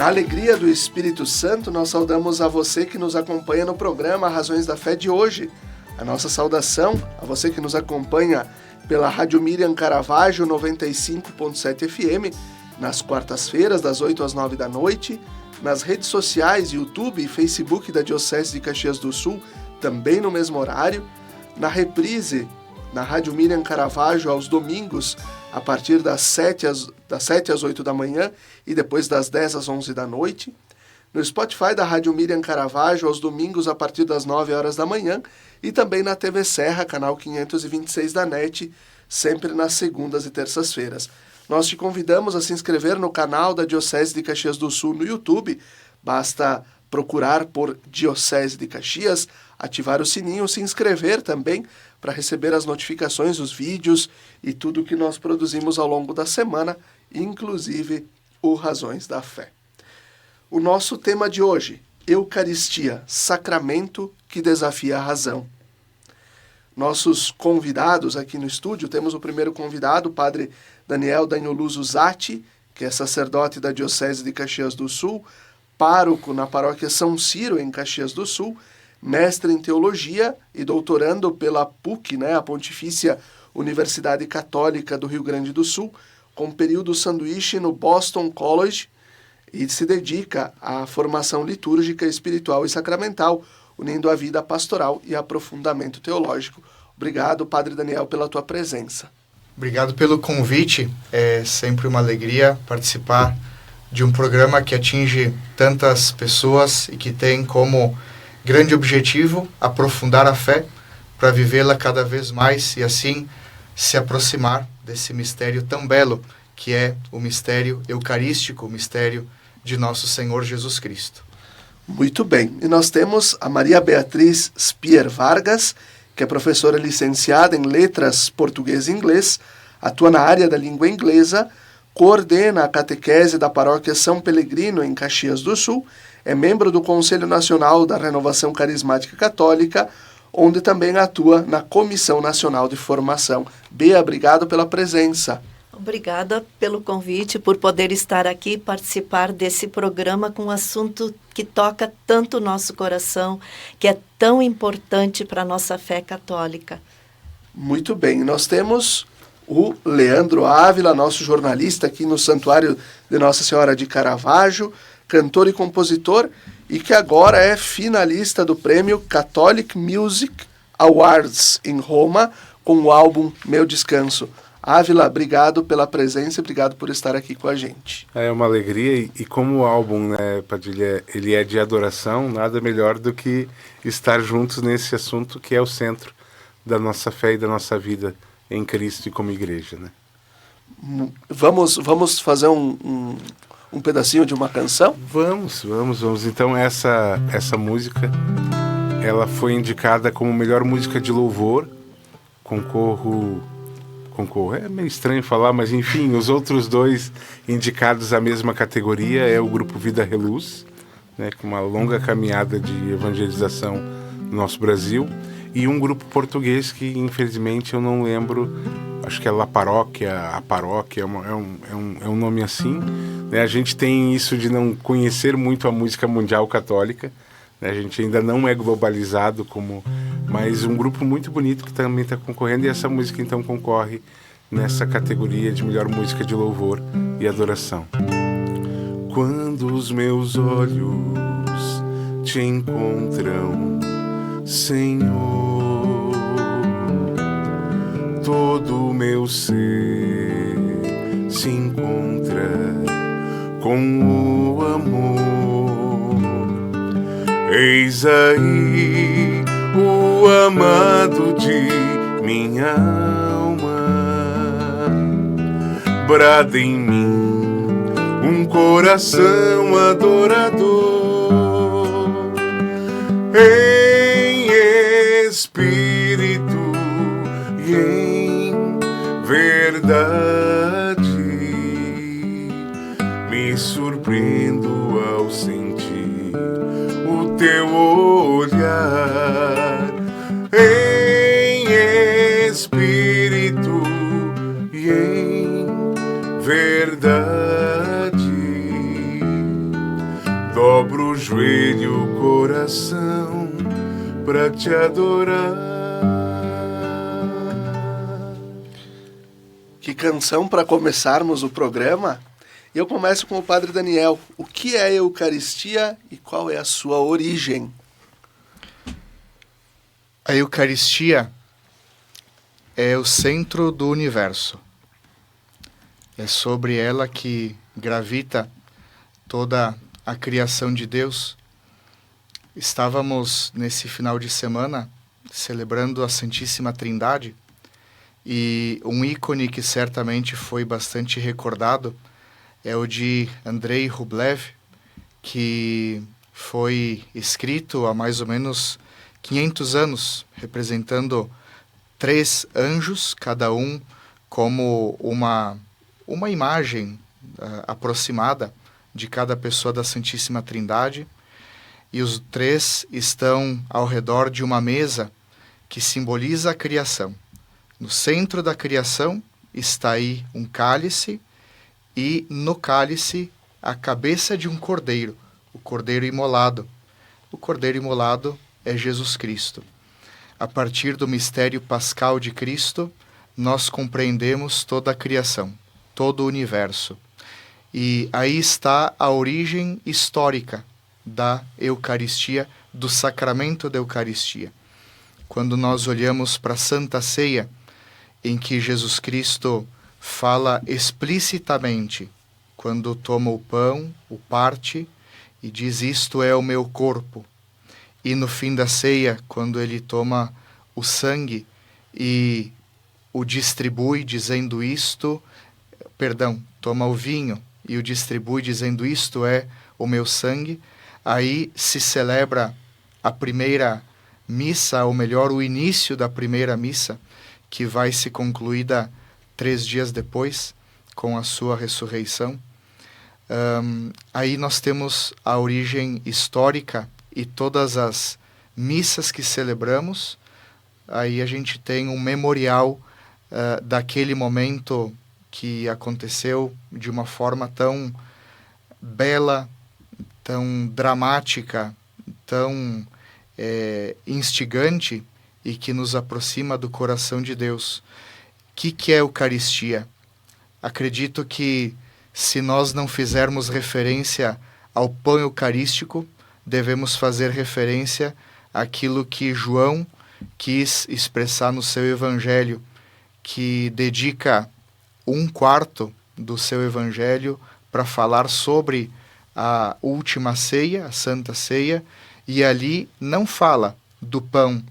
Na alegria do Espírito Santo, nós saudamos a você que nos acompanha no programa Razões da Fé de hoje. A nossa saudação a você que nos acompanha pela Rádio Miriam Caravaggio 95.7 FM, nas quartas-feiras, das 8 às 9 da noite, nas redes sociais, YouTube e Facebook da Diocese de Caxias do Sul, também no mesmo horário, na reprise, na Rádio Miriam Caravaggio, aos domingos, a partir das 7 às 8 da manhã e depois das 10 às 11 da noite, no Spotify da Rádio Miriam Caravaggio, aos domingos, a partir das 9 horas da manhã, e também na TV Serra, canal 526 da NET, sempre nas segundas e terças-feiras. Nós te convidamos a se inscrever no canal da Diocese de Caxias do Sul no YouTube. Basta procurar por Diocese de Caxias, ativar o sininho, se inscrever também para receber as notificações, os vídeos e tudo que nós produzimos ao longo da semana, inclusive o Razões da Fé. O nosso tema de hoje, Eucaristia, sacramento que desafia a razão. Nossos convidados aqui no estúdio, temos o primeiro convidado, o padre Daniel Danioluso Zatti, que é sacerdote da Diocese de Caxias do Sul, pároco na paróquia São Ciro, em Caxias do Sul, mestre em teologia e doutorando pela PUC, a Pontifícia Universidade Católica do Rio Grande do Sul, com período sanduíche no Boston College, e se dedica à formação litúrgica, espiritual e sacramental, unindo a vida pastoral e aprofundamento teológico. Obrigado, Padre Daniel, pela tua presença. Obrigado pelo convite. É sempre uma alegria participar de um programa que atinge tantas pessoas e que tem como grande objetivo aprofundar a fé para vivê-la cada vez mais e assim se aproximar desse mistério tão belo que é o mistério eucarístico, o mistério de nosso Senhor Jesus Cristo. Muito bem. E nós temos a Maria Beatriz Spier Vargas, que é professora licenciada em Letras Português e Inglês, atua na área da língua inglesa, coordena a catequese da paróquia São Pelegrino, em Caxias do Sul, é membro do Conselho Nacional da Renovação Carismática Católica, onde também atua na Comissão Nacional de Formação. Bea, obrigado pela presença. Obrigada pelo convite, por poder estar aqui e participar desse programa com um assunto que toca tanto o nosso coração, que é tão importante para a nossa fé católica. Muito bem, nós temos o Leandro Ávila, nosso jornalista aqui no Santuário de Nossa Senhora de Caravaggio, cantor e compositor, e que agora é finalista do prêmio Catholic Music Awards em Roma, com o álbum Meu Descanso. Ávila, obrigado pela presença e obrigado por estar aqui com a gente. É uma alegria e como o álbum, Padilha, ele é de adoração, nada melhor do que estar juntos nesse assunto que é o centro da nossa fé e da nossa vida em Cristo e como igreja, né? Vamos fazer um pedacinho de uma canção? Vamos. Então essa música, ela foi indicada como melhor música de louvor, concorro, é meio estranho falar, mas enfim, os outros dois indicados à mesma categoria é o grupo Vida Reluz, com uma longa caminhada de evangelização no nosso Brasil, e um grupo português que infelizmente eu não lembro, acho que é La Paróquia, a Paróquia, é um nome assim, A gente tem isso de não conhecer muito a música mundial católica, A gente ainda não é globalizado mas um grupo muito bonito que também está concorrendo, e essa música então concorre nessa categoria de melhor música de louvor e adoração. Quando os meus olhos te encontram, Senhor, todo o meu ser se encontra com o amor. Eis aí o amado de minha alma, brada em mim um coração adorador, em espírito e em verdade. Me surpreendo ao sentir o teu olhar, em espírito e em verdade. ajoelhe o coração pra te adorar. Que canção para começarmos o programa. Eu começo com o Padre Daniel. O que é a Eucaristia e qual é a sua origem? A Eucaristia é o centro do universo. É sobre ela que gravita toda a criação de Deus. Estávamos nesse final de semana celebrando a Santíssima Trindade e um ícone que certamente foi bastante recordado é o de Andrei Rublev, que foi escrito há mais ou menos 500 anos, representando 3 anjos, cada um como uma imagem aproximada de cada pessoa da Santíssima Trindade. E os 3 estão ao redor de uma mesa que simboliza a criação. No centro da criação está aí um cálice e no cálice a cabeça de um cordeiro, o cordeiro imolado. O cordeiro imolado é Jesus Cristo. A partir do mistério pascal de Cristo, nós compreendemos toda a criação, todo o universo. E aí está a origem histórica da Eucaristia, do sacramento da Eucaristia. Quando nós olhamos para a Santa Ceia, em que Jesus Cristo fala explicitamente, quando toma o pão, o parte e diz: isto é o meu corpo. E no fim da ceia, quando ele toma o sangue e o distribui dizendo toma o vinho e o distribui dizendo: isto é o meu sangue, aí se celebra a primeira missa, ou melhor, o início da primeira missa, que vai ser concluída 3 dias depois, com a sua ressurreição. Aí nós temos a origem histórica e todas as missas que celebramos. Aí a gente tem um memorial daquele momento que aconteceu de uma forma tão bela, tão dramática, tão instigante e que nos aproxima do coração de Deus. O que é a Eucaristia? Acredito que se nós não fizermos referência ao pão eucarístico, devemos fazer referência àquilo que João quis expressar no seu Evangelho, que dedica 1/4 do seu Evangelho para falar sobre a última ceia, a Santa Ceia, e ali não fala do pão,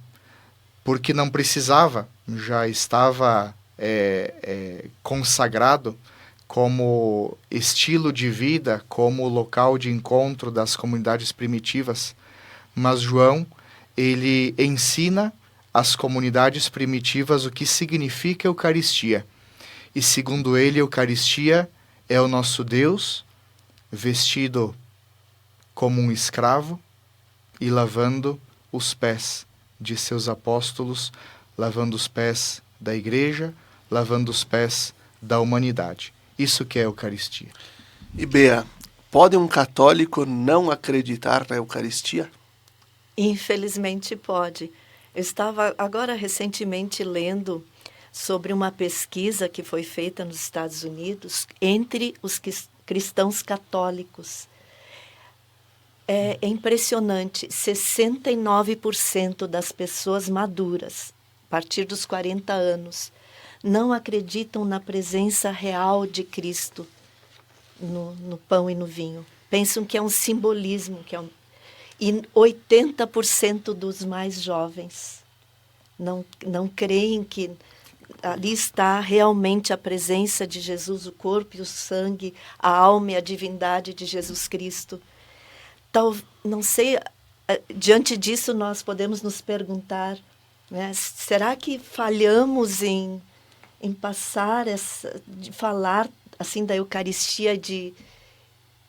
porque não precisava, já estava consagrado como estilo de vida, como local de encontro das comunidades primitivas. Mas João, ele ensina às comunidades primitivas o que significa a Eucaristia. E segundo ele, a Eucaristia é o nosso Deus vestido como um escravo e lavando os pés de seus apóstolos, lavando os pés da igreja, lavando os pés da humanidade. Isso que é a Eucaristia. E Bea, pode um católico não acreditar na Eucaristia? Infelizmente pode. Eu estava agora recentemente lendo sobre uma pesquisa que foi feita nos Estados Unidos entre os cristãos católicos. É impressionante, 69% das pessoas maduras, a partir dos 40 anos, não acreditam na presença real de Cristo no pão e no vinho. Pensam que é um simbolismo, e 80% dos mais jovens não creem que ali está realmente a presença de Jesus, o corpo e o sangue, a alma e a divindade de Jesus Cristo. Não sei, diante disso nós podemos nos perguntar, né, será que falhamos em passar de falar assim da Eucaristia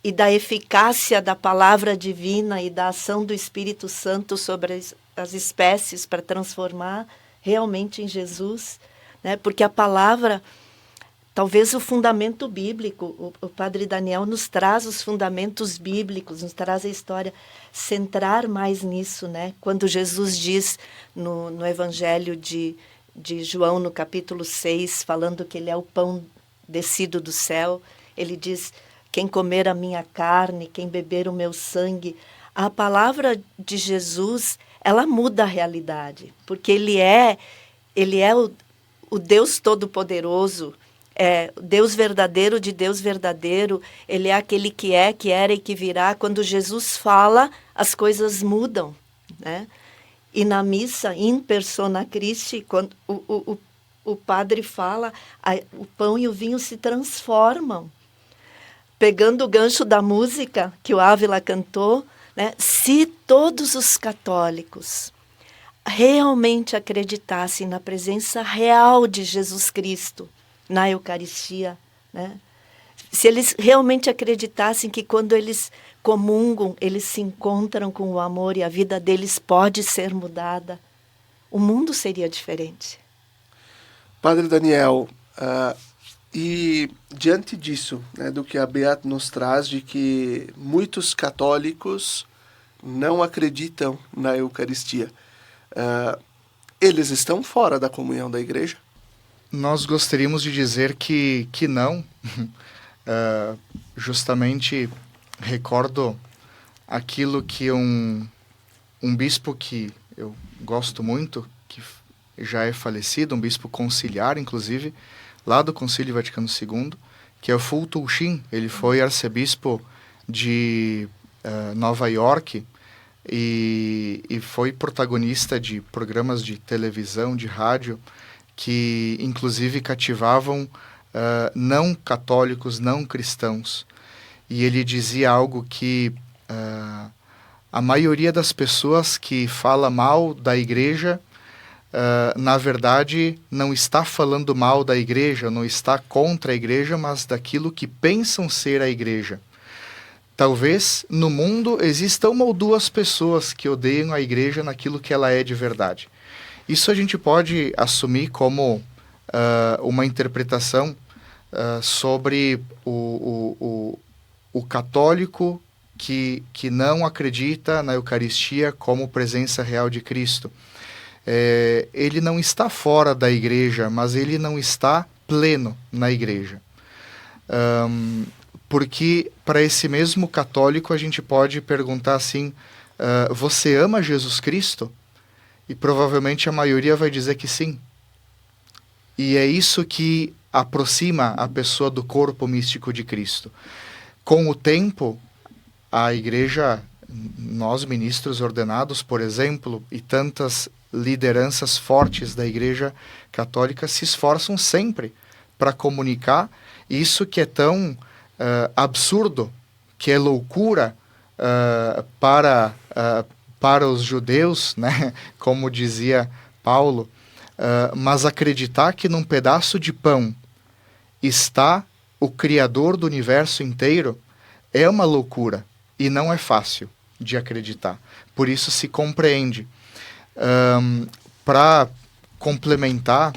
e da eficácia da palavra divina e da ação do Espírito Santo sobre as espécies para transformar realmente em Jesus, né? Porque a palavra talvez o fundamento bíblico. O Padre Daniel nos traz os fundamentos bíblicos, nos traz a história, centrar mais nisso, né? Quando Jesus diz no Evangelho de João, no capítulo 6, falando que ele é o pão descido do céu, ele diz: quem comer a minha carne, quem beber o meu sangue. A palavra de Jesus, ela muda a realidade, porque ele é o Deus Todo-Poderoso, Deus verdadeiro de Deus verdadeiro. Ele é aquele que era e que virá. Quando Jesus fala, as coisas mudam, né? E na missa, in persona Christi, quando o padre fala, o pão e o vinho se transformam. Pegando o gancho da música que o Ávila cantou, né? Se todos os católicos realmente acreditassem na presença real de Jesus Cristo na Eucaristia, né? Se eles realmente acreditassem que quando eles comungam, eles se encontram com o amor e a vida deles pode ser mudada, o mundo seria diferente. Padre Daniel, e diante disso, né, do que a Beata nos traz, de que muitos católicos não acreditam na Eucaristia, eles estão fora da comunhão da Igreja? Nós gostaríamos de dizer que não. Justamente recordo aquilo que um bispo que eu gosto muito, que já é falecido, um bispo conciliar, inclusive, lá do Concílio Vaticano II, que é o Fulton Sheen. Ele foi arcebispo de Nova York e foi protagonista de programas de televisão, de rádio, que inclusive cativavam não católicos, não cristãos. E ele dizia algo que a maioria das pessoas que fala mal da igreja, na verdade, não está falando mal da igreja, não está contra a igreja, mas daquilo que pensam ser a igreja. Talvez no mundo exista uma ou duas pessoas que odeiam a igreja naquilo que ela é de verdade. Isso a gente pode assumir como uma interpretação sobre o católico que não acredita na Eucaristia como presença real de Cristo. Ele não está fora da igreja, mas ele não está pleno na igreja. Porque para esse mesmo católico a gente pode perguntar assim, você ama Jesus Cristo? E provavelmente a maioria vai dizer que sim. E é isso que aproxima a pessoa do corpo místico de Cristo. Com o tempo, a igreja, nós ministros ordenados, por exemplo, e tantas lideranças fortes da igreja católica se esforçam sempre para comunicar isso que é tão absurdo, que é loucura para os judeus, né? Como dizia Paulo, mas acreditar que num pedaço de pão está o Criador do universo inteiro é uma loucura e não é fácil de acreditar. Por isso se compreende. Para complementar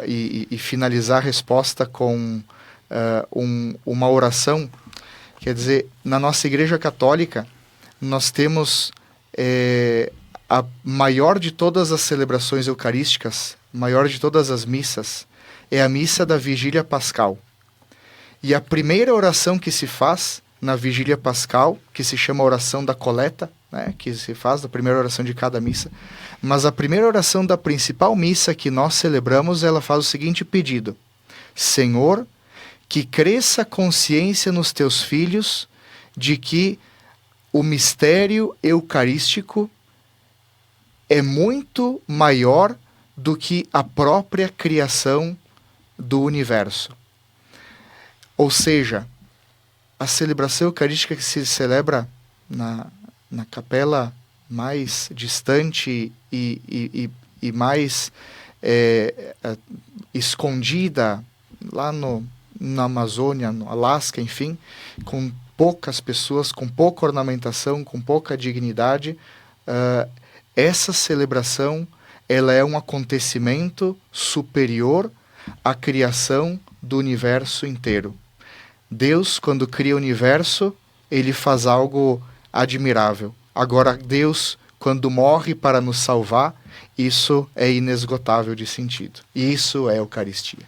e finalizar a resposta com uma oração, quer dizer, na nossa Igreja Católica nós temos a maior de todas as celebrações eucarísticas, maior de todas as missas, é a missa da Vigília Pascal. E a primeira oração que se faz na Vigília Pascal, que se chama oração da coleta, né, que se faz da primeira oração de cada missa, mas a primeira oração da principal missa que nós celebramos, ela faz o seguinte pedido: Senhor, que cresça a consciência nos teus filhos de que o mistério eucarístico é muito maior do que a própria criação do universo. Ou seja, a celebração eucarística que se celebra na capela mais distante e mais escondida, lá na Amazônia, no Alasca, enfim, com poucas pessoas, com pouca ornamentação, com pouca dignidade, essa celebração ela é um acontecimento superior à criação do universo inteiro. Deus, quando cria o universo, ele faz algo admirável. Agora, Deus, quando morre para nos salvar, isso é inesgotável de sentido. E isso é a Eucaristia.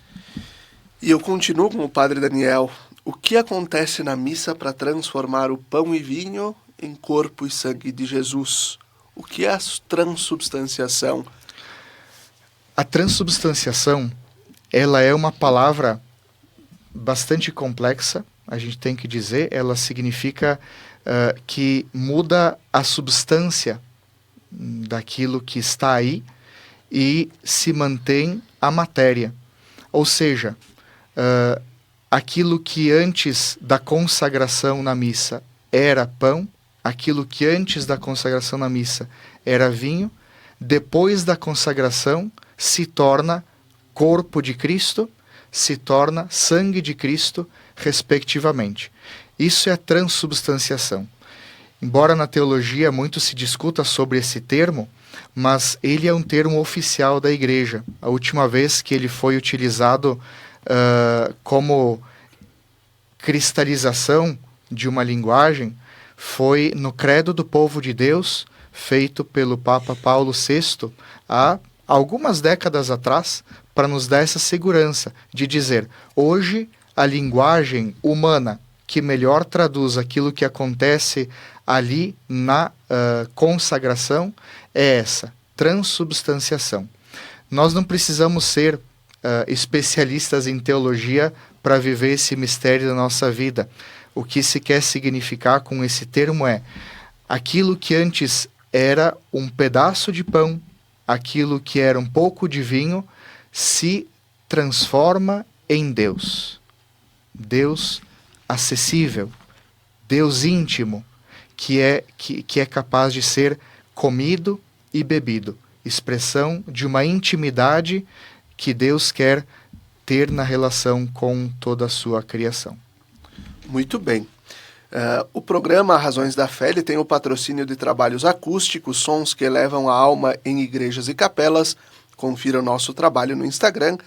E eu continuo com o Padre Daniel. O que acontece na missa para transformar o pão e vinho em corpo e sangue de Jesus? O que é a transubstanciação? A transubstanciação, ela é uma palavra bastante complexa, a gente tem que dizer. Ela significa que muda a substância daquilo que está aí e se mantém a matéria. Ou seja, aquilo que antes da consagração na missa era pão, aquilo que antes da consagração na missa era vinho, depois da consagração se torna corpo de Cristo, se torna sangue de Cristo, respectivamente. Isso é a transubstanciação. Embora na teologia muito se discuta sobre esse termo, mas ele é um termo oficial da Igreja. A última vez que ele foi utilizado como cristalização de uma linguagem foi no Credo do Povo de Deus, feito pelo Papa Paulo VI há algumas décadas atrás, para nos dar essa segurança de dizer: hoje a linguagem humana que melhor traduz aquilo que acontece ali na consagração é essa, transubstanciação. Nós não precisamos ser especialistas em teologia para viver esse mistério da nossa vida. O que se quer significar com esse termo é aquilo que antes era um pedaço de pão, aquilo que era um pouco de vinho, se transforma em Deus. Deus acessível, Deus íntimo, que é capaz de ser comido e bebido. Expressão de uma intimidade que Deus quer ter na relação com toda a sua criação. Muito bem. O programa Razões da Fé ele tem o patrocínio de trabalhos acústicos, sons que elevam a alma em igrejas e capelas. Confira o nosso trabalho no Instagram,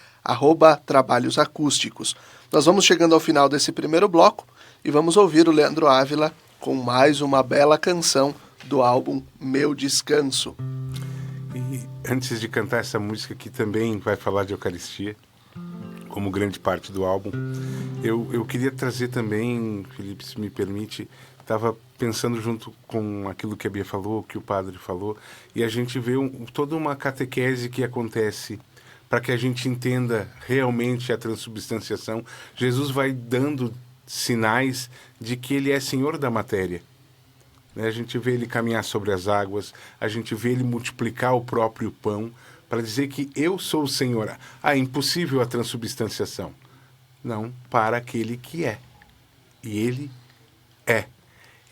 @trabalhosacústicos. Nós vamos chegando ao final desse primeiro bloco e vamos ouvir o Leandro Ávila com mais uma bela canção do álbum Meu Descanso. E antes de cantar essa música, que também vai falar de Eucaristia, como grande parte do álbum, eu queria trazer também, Felipe, se me permite, estava pensando junto com aquilo que a Bia falou, que o padre falou, e a gente vê toda uma catequese que acontece para que a gente entenda realmente a transubstanciação. Jesus vai dando sinais de que ele é Senhor da matéria. A gente vê ele caminhar sobre as águas, a gente vê ele multiplicar o próprio pão para dizer que eu sou o Senhor. É impossível a transubstanciação. Não, para aquele que é. E ele é.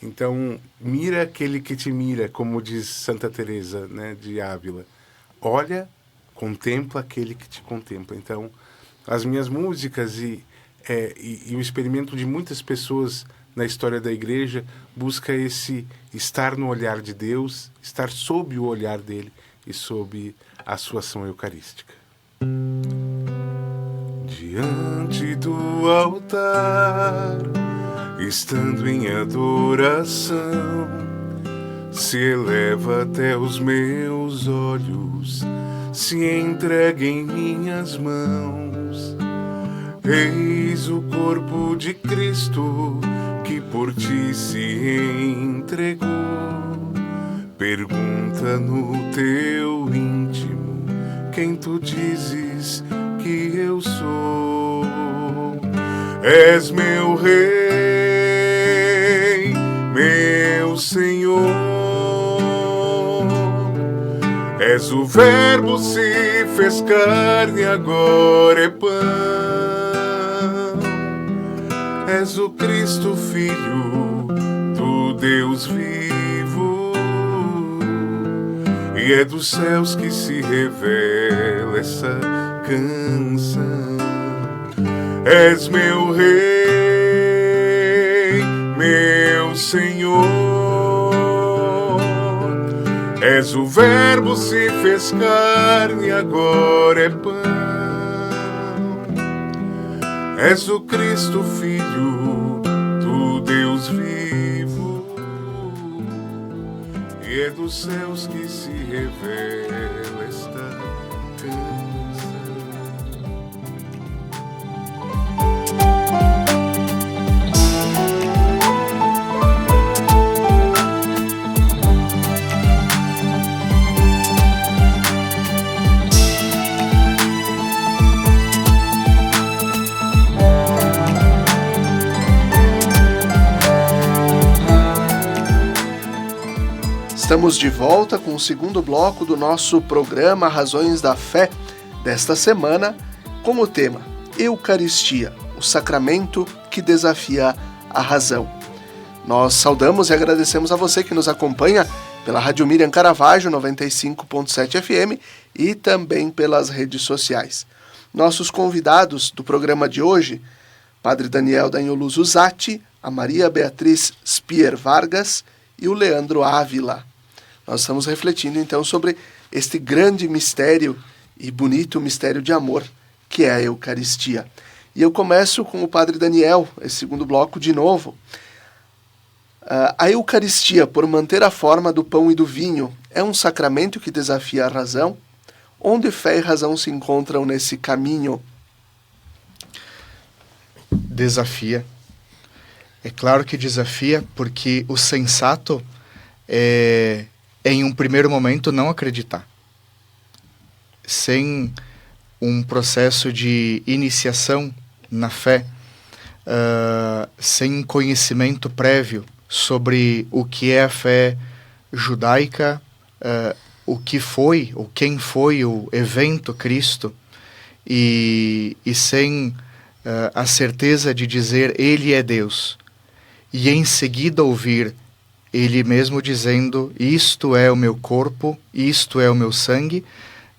Então, mira aquele que te mira, como diz Santa Teresa, né, de Ávila. Olha, contempla aquele que te contempla. Então, as minhas músicas e o experimento de muitas pessoas na história da Igreja busca esse estar no olhar de Deus, estar sob o olhar dele e sob a sua ação eucarística. Diante do altar, estando em adoração, se eleva até os meus olhos, se entrega em minhas mãos. Eis o corpo de Cristo que por ti se entregou. Pergunta no teu íntimo quem tu dizes que eu sou. És meu Rei, meu Senhor. És o Verbo se fez carne, agora é pão. És o Cristo, Filho do Deus vivo, e é dos céus que se revela essa canção. És meu Rei, meu Senhor. És o Verbo se fez carne, agora é pão. És o Cristo, Filho do Deus vivo, e é dos céus que se revela esta canção. Estamos de volta com o segundo bloco do nosso programa Razões da Fé desta semana, com o tema Eucaristia, o sacramento que desafia a razão. Nós saudamos e agradecemos a você que nos acompanha pela Rádio Miriam Caravaggio 95.7 FM e também pelas redes sociais. Nossos convidados do programa de hoje, Padre Daniel Daniolo Zuzatti, a Maria Beatriz Spier Vargas e o Leandro Ávila. Nós estamos refletindo então sobre este grande mistério e bonito mistério de amor que é a Eucaristia. E eu começo com o Padre Daniel, esse segundo bloco de novo. A Eucaristia, por manter a forma do pão e do vinho, é um sacramento que desafia a razão? Onde fé e razão se encontram nesse caminho? Desafia. É claro que desafia, porque o sensato é, em um primeiro momento, não acreditar. Sem um processo de iniciação na fé, sem um conhecimento prévio sobre o que é a fé judaica, o que foi, ou quem foi o evento Cristo, e sem a certeza de dizer Ele é Deus, e em seguida ouvir Ele mesmo dizendo, isto é o meu corpo, isto é o meu sangue,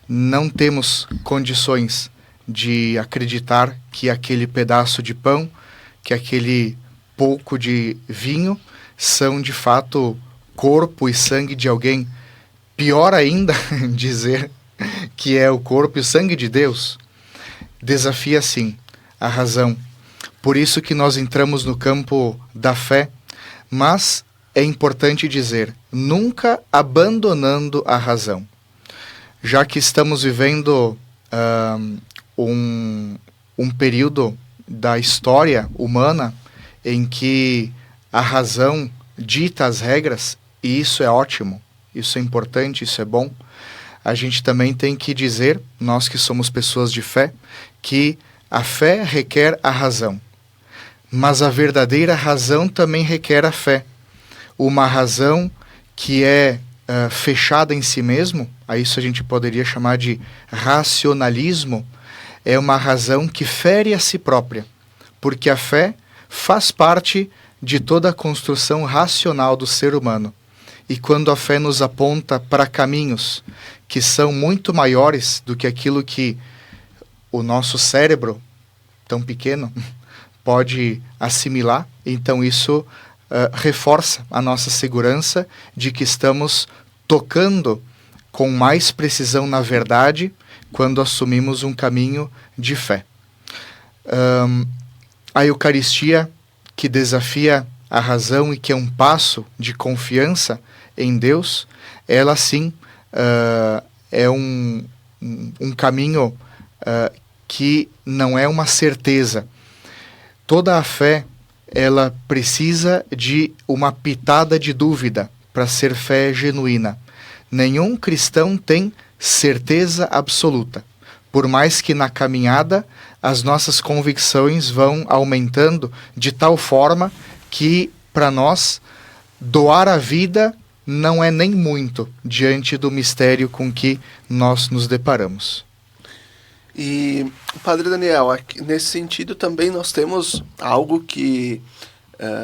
não temos condições de acreditar que aquele pedaço de pão, que aquele pouco de vinho, são de fato corpo e sangue de alguém. Pior ainda, dizer que é o corpo e o sangue de Deus. Desafia, sim, a razão. Por isso que nós entramos no campo da fé, mas é importante dizer, nunca abandonando a razão. Já que estamos vivendo um período da história humana em que a razão dita as regras, e isso é ótimo, isso é importante, isso é bom, a gente também tem que dizer, nós que somos pessoas de fé, que a fé requer a razão. Mas a verdadeira razão também requer a fé. Uma razão que é fechada em si mesmo, a isso a gente poderia chamar de racionalismo, é uma razão que fere a si própria, porque a fé faz parte de toda a construção racional do ser humano. E quando a fé nos aponta para caminhos que são muito maiores do que aquilo que o nosso cérebro, tão pequeno, pode assimilar, então isso reforça a nossa segurança de que estamos tocando com mais precisão na verdade quando assumimos um caminho de fé. A Eucaristia, que desafia a razão e que é um passo de confiança em Deus, ela sim é um caminho que não é uma certeza. Toda a fé, ela precisa de uma pitada de dúvida para ser fé genuína. Nenhum cristão tem certeza absoluta. Por mais que na caminhada as nossas convicções vão aumentando de tal forma que, para nós, doar a vida não é nem muito diante do mistério com que nós nos deparamos. E, Padre Daniel, aqui, nesse sentido também nós temos algo que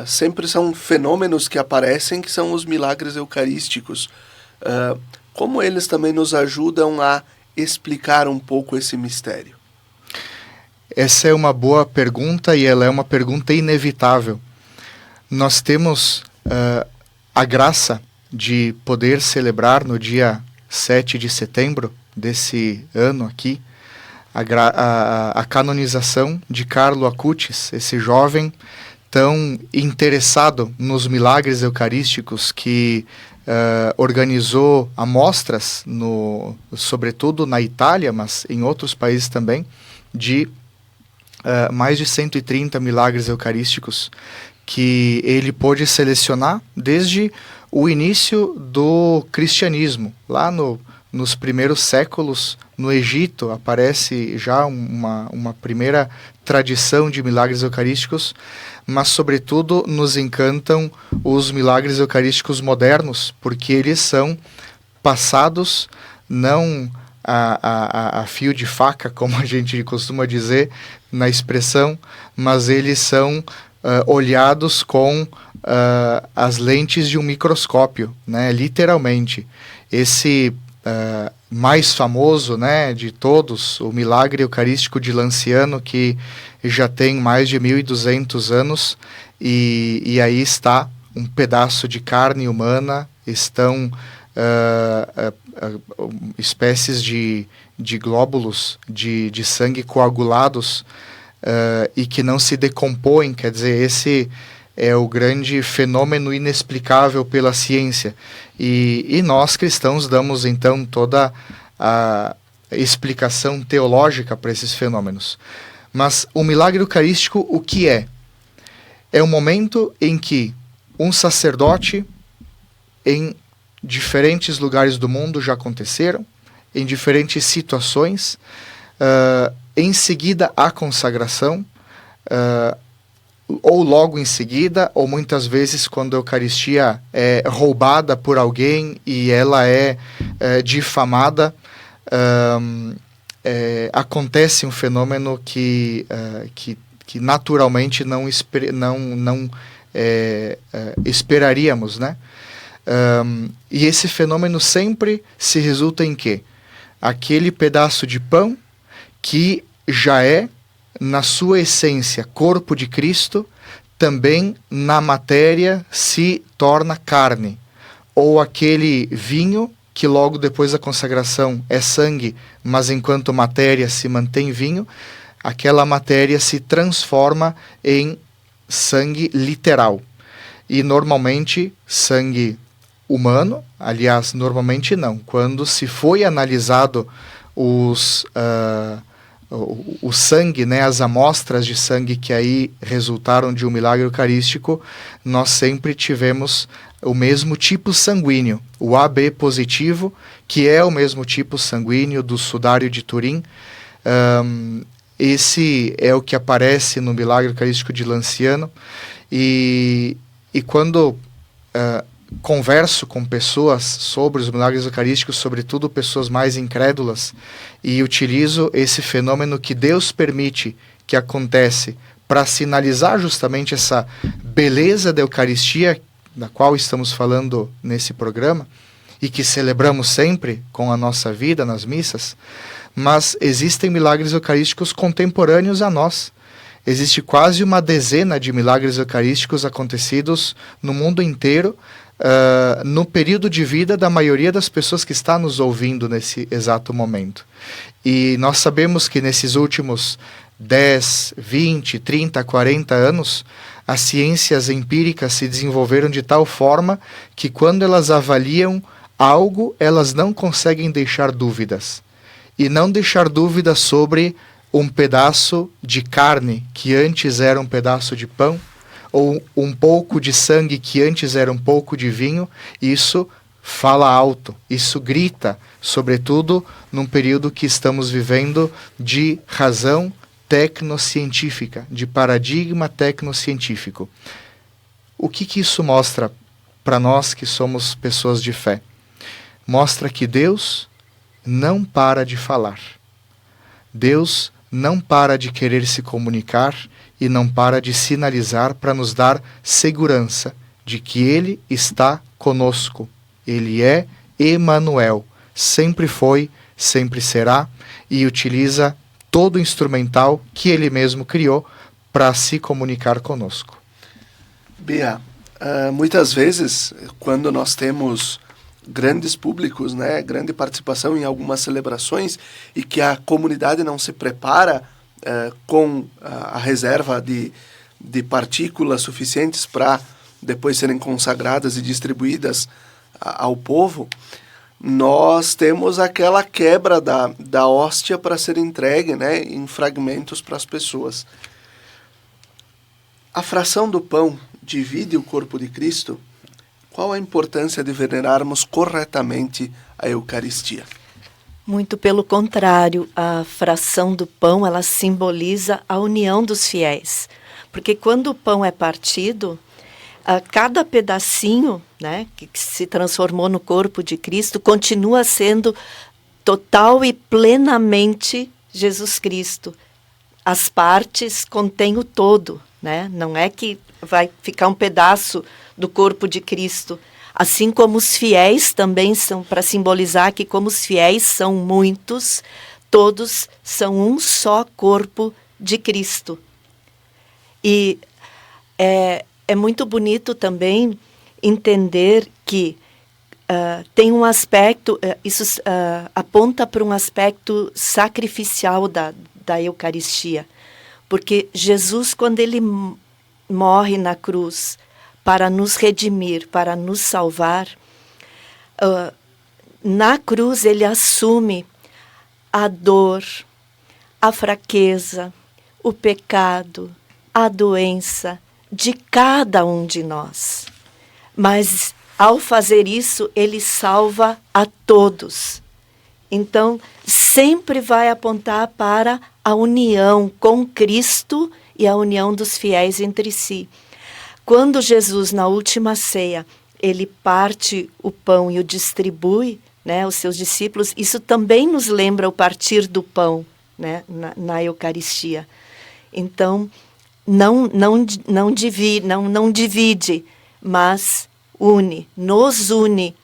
sempre são fenômenos que aparecem, que são os milagres eucarísticos. Como eles também nos ajudam a explicar um pouco esse mistério? Essa é uma boa pergunta e ela é uma pergunta inevitável. Nós temos a graça de poder celebrar no dia 7 de setembro desse ano aqui a canonização de Carlo Acutis, esse jovem tão interessado nos milagres eucarísticos que organizou amostras, sobretudo na Itália, mas em outros países também, de mais de 130 milagres eucarísticos que ele pôde selecionar desde o início do cristianismo. Lá nos primeiros séculos, no Egito, aparece já uma primeira tradição de milagres eucarísticos, mas, sobretudo, nos encantam os milagres eucarísticos modernos, porque eles são passados não a fio de faca, como a gente costuma dizer na expressão, mas eles são olhados com as lentes de um microscópio, né, literalmente. Esse mais famoso, né, de todos, o milagre eucarístico de Lanciano, que já tem mais de 1.200 anos, e aí está um pedaço de carne humana, estão espécies de glóbulos de sangue coagulados e que não se decompõem. Quer dizer, esse é o grande fenômeno inexplicável pela ciência. E nós, cristãos, damos, então, toda a explicação teológica para esses fenômenos. Mas o milagre eucarístico, o que é? É um momento em que um sacerdote, em diferentes lugares do mundo já aconteceram, em diferentes situações, em seguida a consagração, ou logo em seguida, ou muitas vezes quando a Eucaristia é roubada por alguém e ela é difamada, acontece um fenômeno que naturalmente não esperaríamos, né? E esse fenômeno sempre se resulta em quê? Aquele pedaço de pão que já é, na sua essência, corpo de Cristo, também na matéria se torna carne. Ou aquele vinho que logo depois da consagração é sangue, mas enquanto matéria se mantém vinho, aquela matéria se transforma em sangue literal. E normalmente sangue humano, aliás, normalmente não. Quando se foi analisado o sangue, né, as amostras de sangue que aí resultaram de um milagre eucarístico, nós sempre tivemos o mesmo tipo sanguíneo, o AB positivo, que é o mesmo tipo sanguíneo do sudário de Turim. Esse é o que aparece no milagre eucarístico de Lanciano. E quando converso com pessoas sobre os milagres eucarísticos, sobretudo pessoas mais incrédulas, e utilizo esse fenômeno que Deus permite que acontece para sinalizar justamente essa beleza da Eucaristia, da qual estamos falando nesse programa, e que celebramos sempre com a nossa vida nas missas, mas existem milagres eucarísticos contemporâneos a nós. Existe quase uma dezena de milagres eucarísticos acontecidos no mundo inteiro, no período de vida da maioria das pessoas que está nos ouvindo nesse exato momento. E nós sabemos que nesses últimos 10, 20, 30, 40 anos, as ciências empíricas se desenvolveram de tal forma que quando elas avaliam algo, elas não conseguem deixar dúvidas. E não deixar dúvidas sobre um pedaço de carne que antes era um pedaço de pão, ou um pouco de sangue que antes era um pouco de vinho, isso fala alto, isso grita, sobretudo num período que estamos vivendo de razão tecnocientífica, de paradigma tecnocientífico. O que isso mostra para nós que somos pessoas de fé? Mostra que Deus não para de falar. Deus não para de querer se comunicar e não para de sinalizar para nos dar segurança de que Ele está conosco. Ele é Emanuel, sempre foi, sempre será, e utiliza todo o instrumental que Ele mesmo criou para se comunicar conosco. Bia, muitas vezes, quando nós temos grandes públicos, né, grande participação em algumas celebrações, e que a comunidade não se prepara com a reserva de partículas suficientes para depois serem consagradas e distribuídas ao povo, nós temos aquela quebra da hóstia para ser entregue, né, em fragmentos para as pessoas. A fração do pão divide o corpo de Cristo. Qual a importância de venerarmos corretamente a Eucaristia? Muito pelo contrário, a fração do pão, ela simboliza a união dos fiéis. Porque quando o pão é partido, cada pedacinho, né, que se transformou no corpo de Cristo, continua sendo total e plenamente Jesus Cristo. As partes contêm o todo, né? Não é que vai ficar um pedaço do corpo de Cristo. Assim como os fiéis também são, para simbolizar que como os fiéis são muitos, todos são um só corpo de Cristo. E é muito bonito também entender que tem um aspecto, isso aponta para um aspecto sacrificial da Eucaristia. Porque Jesus, quando ele morre na cruz para nos redimir, para nos salvar, na cruz ele assume a dor, a fraqueza, o pecado, a doença de cada um de nós. Mas, ao fazer isso, ele salva a todos. Então, sempre vai apontar para a união com Cristo e a união dos fiéis entre si. Quando Jesus, na última ceia, ele parte o pão e o distribui, né, aos seus discípulos, isso também nos lembra o partir do pão, né, na Eucaristia. Então, não divide, mas une, nos une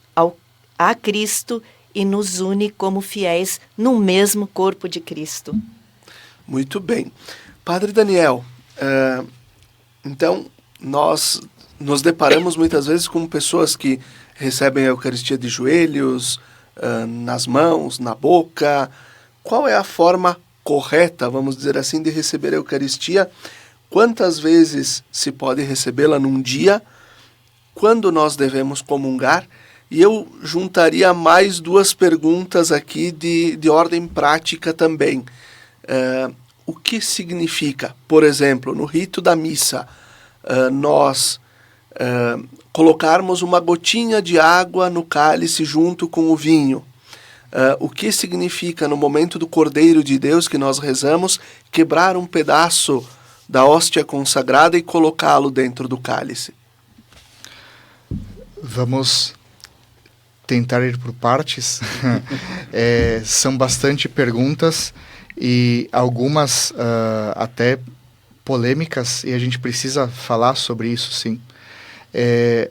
a Cristo e nos une como fiéis no mesmo corpo de Cristo. Muito bem. Padre Daniel, então nós nos deparamos muitas vezes com pessoas que recebem a Eucaristia de joelhos, nas mãos, na boca. Qual é a forma correta, vamos dizer assim, de receber a Eucaristia? Quantas vezes se pode recebê-la num dia? Quando nós devemos comungar? E eu juntaria mais duas perguntas aqui de ordem prática também. O que significa, por exemplo, no rito da missa, nós colocarmos uma gotinha de água no cálice junto com o vinho? O que significa, no momento do Cordeiro de Deus que nós rezamos, quebrar um pedaço da hóstia consagrada e colocá-lo dentro do cálice? Vamos tentar ir por partes. São bastante perguntas e algumas até polêmicas, e a gente precisa falar sobre isso, sim.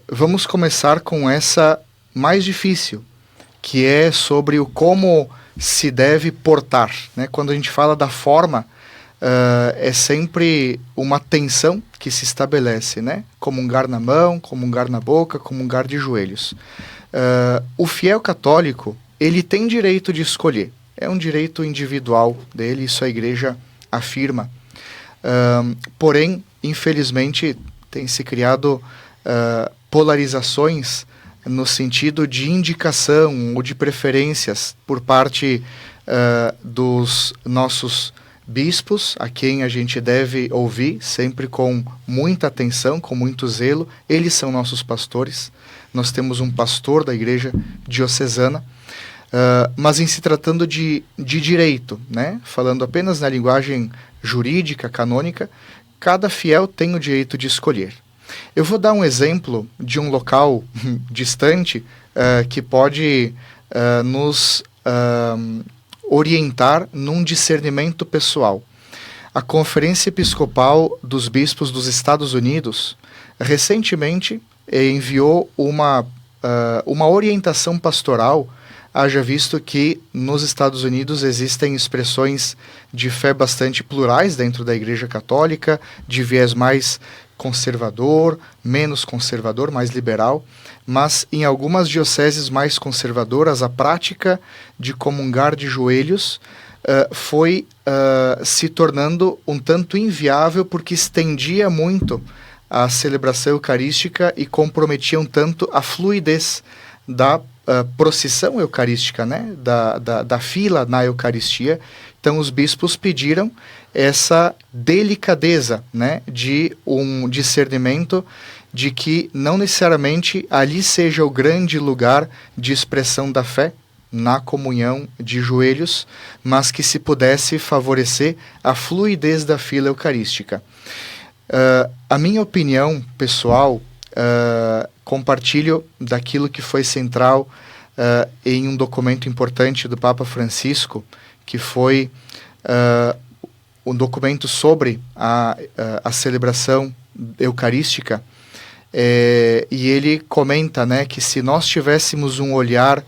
Vamos começar com essa mais difícil, que é sobre o como se deve portar, né? Quando a gente fala da forma, é sempre uma tensão que se estabelece, né? Comungar na mão, comungar na boca, comungar de joelhos. O fiel católico, ele tem direito de escolher. É um direito individual dele, isso a Igreja afirma. Porém, infelizmente, tem se criado polarizações no sentido de indicação ou de preferências por parte dos nossos bispos, a quem a gente deve ouvir sempre com muita atenção, com muito zelo. Eles são nossos pastores. Nós temos um pastor da Igreja Diocesana, mas em se tratando de direito, né? Falando apenas na linguagem jurídica, canônica, cada fiel tem o direito de escolher. Eu vou dar um exemplo de um local distante que pode nos orientar num discernimento pessoal. A Conferência Episcopal dos Bispos dos Estados Unidos recentemente enviou uma orientação pastoral, haja visto que nos Estados Unidos existem expressões de fé bastante plurais dentro da Igreja Católica, de viés mais conservador, menos conservador, mais liberal, mas em algumas dioceses mais conservadoras, a prática de comungar de joelhos foi se tornando um tanto inviável, porque estendia muito a celebração eucarística e comprometia um tanto a fluidez da procissão eucarística, né? da fila na Eucaristia. Então os bispos pediram essa delicadeza, né? De um discernimento de que não necessariamente ali seja o grande lugar de expressão da fé, na comunhão de joelhos, mas que se pudesse favorecer a fluidez da fila eucarística. A minha opinião pessoal, compartilho daquilo que foi central em um documento importante do Papa Francisco, que foi um documento sobre a celebração eucarística, e ele comenta, né, que se nós tivéssemos um olhar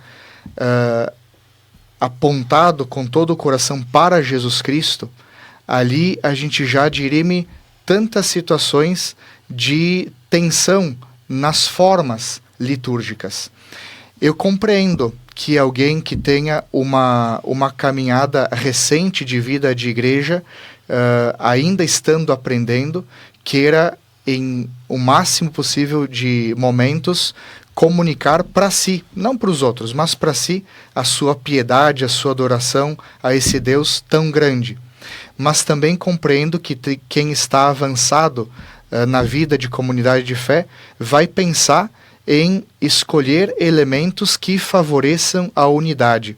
apontado com todo o coração para Jesus Cristo, ali a gente já dirime tantas situações de tensão nas formas litúrgicas. Eu compreendo que alguém que tenha uma caminhada recente de vida de igreja, ainda estando aprendendo, queira, em o máximo possível de momentos, comunicar para si, não para os outros, mas para si, a sua piedade, a sua adoração a esse Deus tão grande. Mas também compreendo que quem está avançado na vida de comunidade de fé vai pensar em escolher elementos que favoreçam a unidade.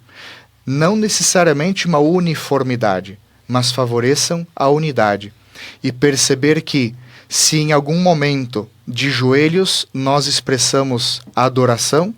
Não necessariamente uma uniformidade, mas favoreçam a unidade. E perceber que, se em algum momento de joelhos nós expressamos a adoração,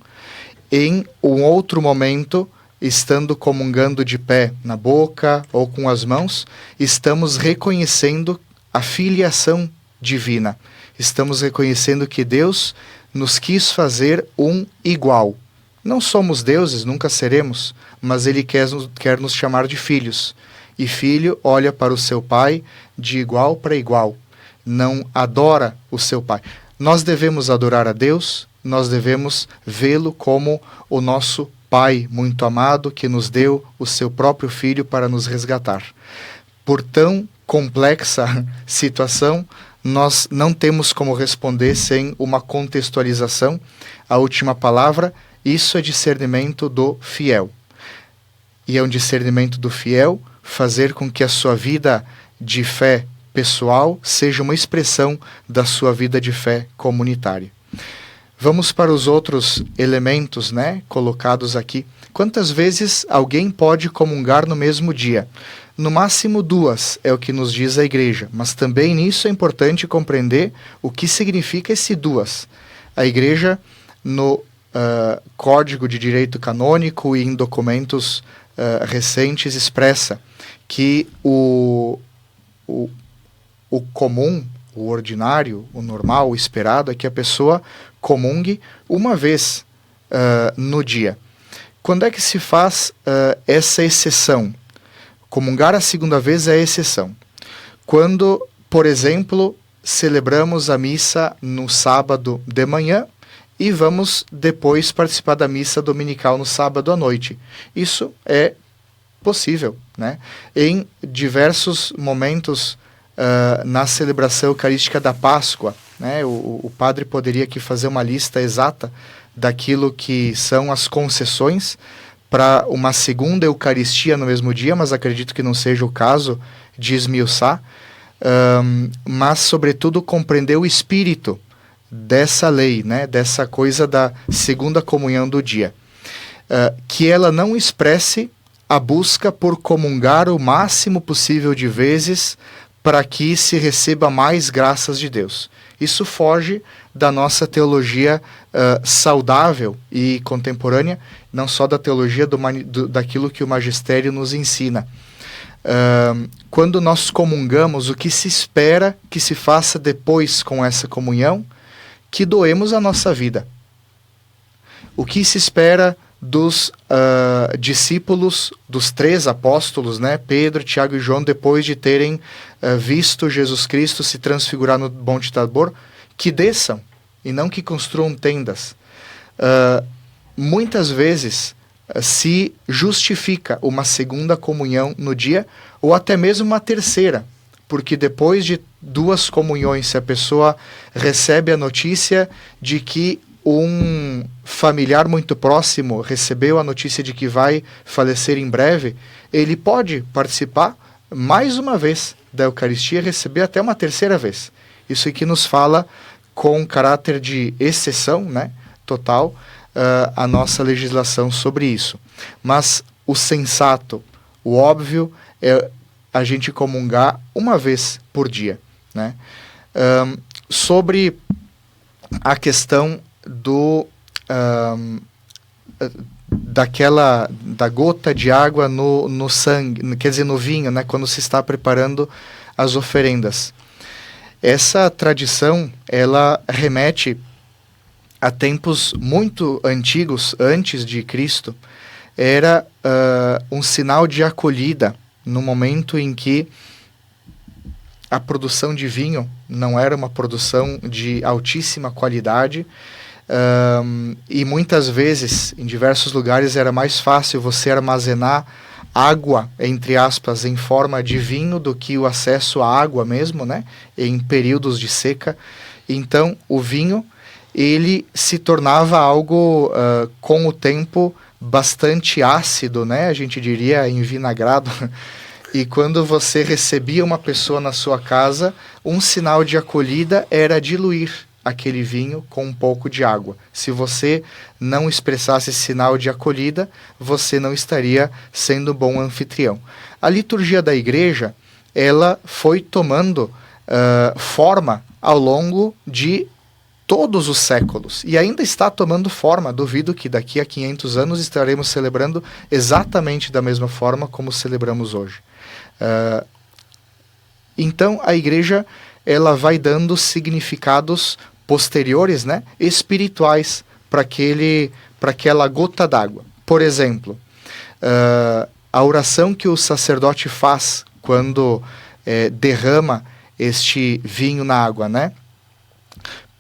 em um outro momento, estando comungando de pé na boca ou com as mãos, estamos reconhecendo a filiação divina. Estamos reconhecendo que Deus nos quis fazer um igual. Não somos deuses, nunca seremos, mas Ele quer nos chamar de filhos. E filho olha para o seu pai de igual para igual. Não adora o seu pai. Nós devemos adorar a Deus, nós devemos vê-lo como o nosso Pai muito amado, que nos deu o seu próprio Filho para nos resgatar. Por tão complexa situação, nós não temos como responder sem uma contextualização. A última palavra, isso é discernimento do fiel. E é um discernimento do fiel fazer com que a sua vida de fé pessoal seja uma expressão da sua vida de fé comunitária. Vamos para os outros elementos, né, colocados aqui. Quantas vezes alguém pode comungar no mesmo dia? No máximo 2, é o que nos diz a Igreja, mas também nisso é importante compreender o que significa esse 2. A Igreja, no Código de Direito Canônico e em documentos recentes, expressa que o comum, o ordinário, o normal, o esperado, é que a pessoa comungue uma vez no dia. Quando é que se faz essa exceção? Comungar a segunda vez é a exceção. Quando, por exemplo, celebramos a missa no sábado de manhã e vamos depois participar da missa dominical no sábado à noite. Isso é possível, né? Em diversos momentos na celebração eucarística da Páscoa, né? O padre poderia aqui fazer uma lista exata daquilo que são as concessões para uma segunda Eucaristia no mesmo dia, mas acredito que não seja o caso de esmiuçar, mas sobretudo compreender o espírito dessa lei, né? Dessa coisa da segunda comunhão do dia, que ela não expresse a busca por comungar o máximo possível de vezes para que se receba mais graças de Deus. Isso foge da nossa teologia saudável e contemporânea, não só da teologia daquilo que o magistério nos ensina. Quando nós comungamos, o que se espera que se faça depois com essa comunhão? Que doemos a nossa vida. O que se espera dos discípulos, dos 3 apóstolos, né, Pedro, Tiago e João, depois de terem visto Jesus Cristo se transfigurar no Monte Tabor, que desçam e não que construam tendas. Muitas vezes se justifica uma segunda comunhão no dia, ou até mesmo uma terceira, porque depois de 2 comunhões, se a pessoa recebe a notícia de que um familiar muito próximo recebeu a notícia de que vai falecer em breve, ele pode participar mais uma vez da Eucaristia e receber até uma terceira vez. Isso aqui nos fala com caráter de exceção, né, total, a nossa legislação sobre isso. Mas o sensato, o óbvio, é a gente comungar uma vez por dia, né? Sobre a questão da gota de água no sangue, quer dizer, no vinho, né, quando se está preparando as oferendas. Essa tradição, ela remete a tempos muito antigos, antes de Cristo. Era um sinal de acolhida no momento em que a produção de vinho não era uma produção de altíssima qualidade, e muitas vezes, em diversos lugares, era mais fácil você armazenar água, entre aspas, em forma de vinho do que o acesso à água mesmo, né, em períodos de seca. Então, o vinho, ele se tornava algo, com o tempo, bastante ácido, né, a gente diria envinagrado. E quando você recebia uma pessoa na sua casa, um sinal de acolhida era diluir aquele vinho com um pouco de água. Se você não expressasse esse sinal de acolhida, você não estaria sendo bom anfitrião. A liturgia da igreja, ela foi tomando forma ao longo de todos os séculos, e ainda está tomando forma. Duvido que daqui a 500 anos estaremos celebrando exatamente da mesma forma como celebramos hoje. Então, a igreja, ela vai dando significados posteriores, né, espirituais, para aquela gota d'água. Por exemplo, a oração que o sacerdote faz quando derrama este vinho na água, né?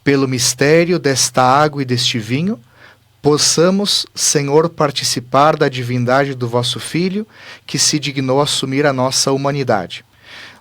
Pelo mistério desta água e deste vinho, possamos, Senhor, participar da divindade do vosso Filho, que se dignou assumir a nossa humanidade.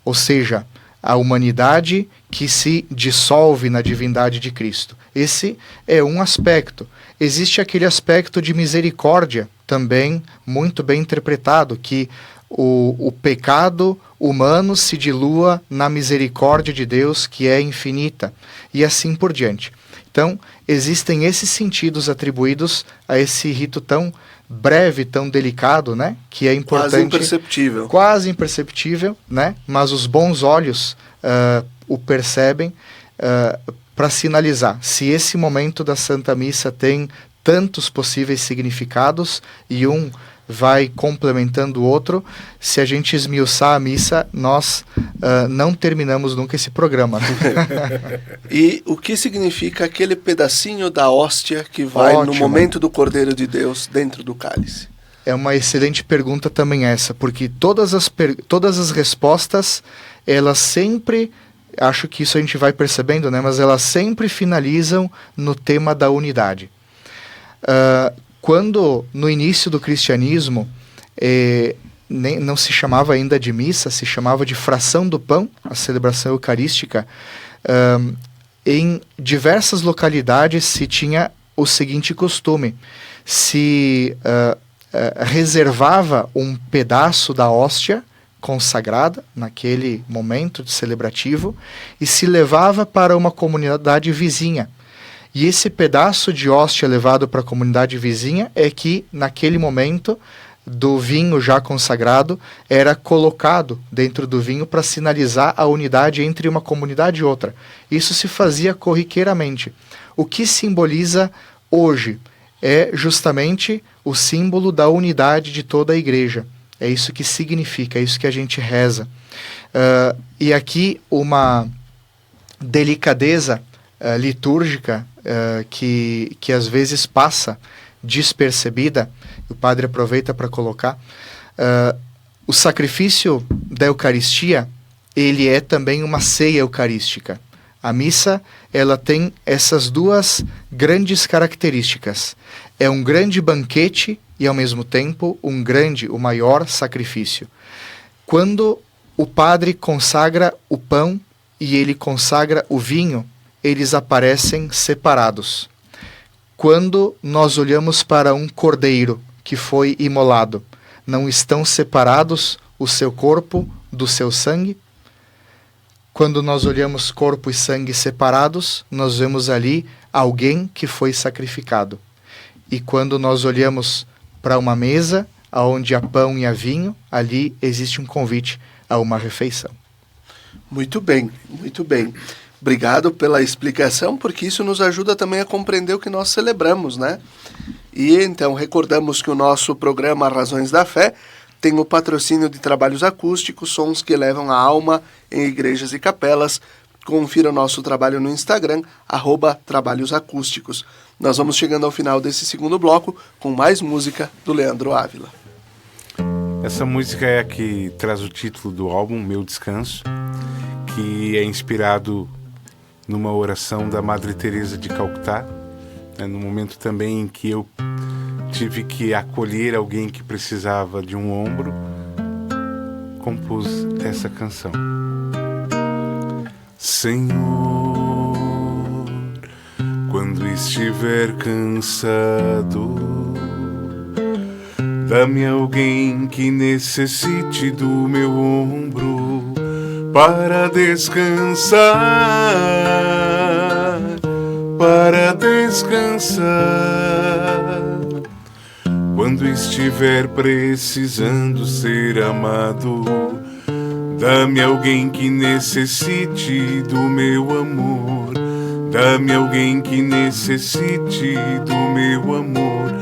Ou seja, a humanidade que se dissolve na divindade de Cristo. Esse é um aspecto. Existe aquele aspecto de misericórdia, também muito bem interpretado, que o pecado humano se dilua na misericórdia de Deus, que é infinita, e assim por diante. Então, existem esses sentidos atribuídos a esse rito tão breve, tão delicado, né? Que é importante. Quase imperceptível. Quase imperceptível, né? Mas os bons olhos o percebem, para sinalizar. Se esse momento da Santa Missa tem tantos possíveis significados e um vai complementando o outro, se a gente esmiuçar a missa, nós não terminamos nunca esse programa. E o que significa aquele pedacinho da hóstia que vai no momento do Cordeiro de Deus dentro do cálice? É uma excelente pergunta também essa, porque todas as respostas, elas sempre, acho que isso a gente vai percebendo, né, mas elas sempre finalizam no tema da unidade. Quando, no início do cristianismo, não se chamava ainda de missa, se chamava de fração do pão, a celebração eucarística, em diversas localidades se tinha o seguinte costume: se reservava um pedaço da hóstia consagrada, naquele momento celebrativo, e se levava para uma comunidade vizinha. E esse pedaço de hóstia levado para a comunidade vizinha é que, naquele momento do vinho já consagrado, era colocado dentro do vinho para sinalizar a unidade entre uma comunidade e outra. Isso se fazia corriqueiramente. O que simboliza hoje é justamente o símbolo da unidade de toda a igreja. É isso que significa, é isso que a gente reza. E aqui uma delicadeza litúrgica que às vezes passa despercebida, o padre aproveita para colocar. O sacrifício da Eucaristia, ele é também uma ceia eucarística. A missa, ela tem essas duas grandes características. É um grande banquete e, ao mesmo tempo, o maior sacrifício. Quando o padre consagra o pão e ele consagra o vinho, eles aparecem separados. Quando nós olhamos para um cordeiro que foi imolado, não estão separados o seu corpo do seu sangue? Quando nós olhamos corpo e sangue separados, nós vemos ali alguém que foi sacrificado. E quando nós olhamos para uma mesa, onde há pão e há vinho, ali existe um convite a uma refeição. Muito bem, muito bem. Obrigado pela explicação, porque isso nos ajuda também a compreender o que nós celebramos, né? E então recordamos que o nosso programa Razões da Fé tem o patrocínio de trabalhos acústicos, sons que elevam a alma em igrejas e capelas. Confira o nosso trabalho no Instagram, @trabalhosacústicos. Nós vamos chegando ao final desse segundo bloco com mais música do Leandro Ávila. Essa música é a que traz o título do álbum, Meu Descanso, que é inspirado numa oração da Madre Teresa de Calcutá, no momento também em que eu tive que acolher alguém que precisava de um ombro, compus essa canção. Senhor, quando estiver cansado, dá-me alguém que necessite do meu ombro para descansar, para descansar. Quando estiver precisando ser amado, dá-me alguém que necessite do meu amor. Dá-me alguém que necessite do meu amor,